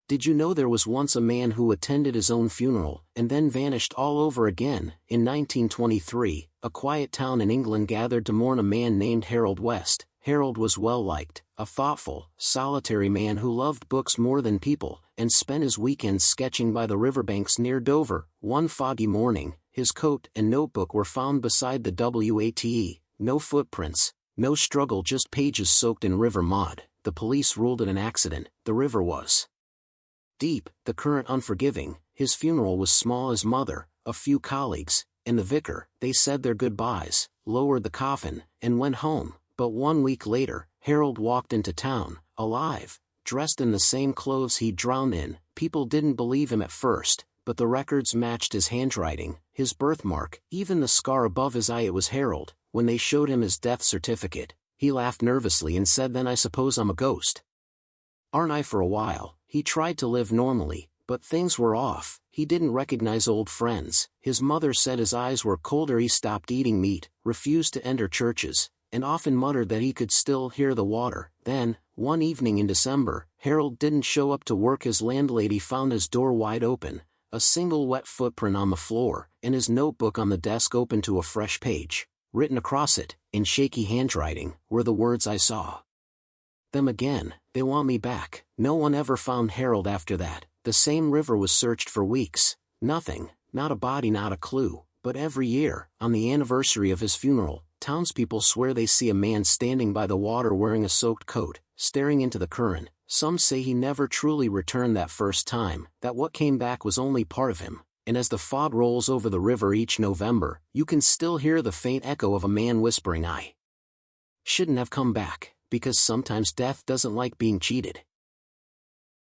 Did you know there was once a man who attended his own funeral and then vanished all over again? In 1923, a quiet town in England gathered to mourn a man named Harold West. Harold was well-liked, a thoughtful, solitary man who loved books more than people, and spent his weekends sketching by the riverbanks near Dover. One foggy morning, his coat and notebook were found beside the WATE. No footprints, no struggle, just pages soaked in river mud. The police ruled it an accident. The river was deep, the current unforgiving. His funeral was small. His mother, a few colleagues, and the vicar. They said their goodbyes, lowered the coffin, and went home. But 1 week later, Harold walked into town, alive, dressed in the same clothes he'd drowned in. People didn't believe him at first, but the records matched his handwriting, his birthmark, even the scar above his eye. It was Harold. When they showed him his death certificate, he laughed nervously and said, "Then I suppose I'm a ghost, aren't I?" For a while, he tried to live normally, but things were off. He didn't recognize old friends. His mother said his eyes were colder. He stopped eating meat, refused to enter churches, and often muttered that he could still hear the water. Then, one evening in December, Harold didn't show up to work. His landlady found his door wide open, a single wet footprint on the floor, and his notebook on the desk open to a fresh page. Written across it, in shaky handwriting, were the words, "I saw them again, they want me back." No one ever found Harold after that. The same river was searched for weeks. Nothing, not a body, not a clue. But every year, on the anniversary of his funeral, townspeople swear they see a man standing by the water wearing a soaked coat, staring into the current. Some say he never truly returned that first time, that what came back was only part of him. And as the fog rolls over the river each November, you can still hear the faint echo of a man whispering, "I shouldn't have come back," because sometimes death doesn't like being cheated.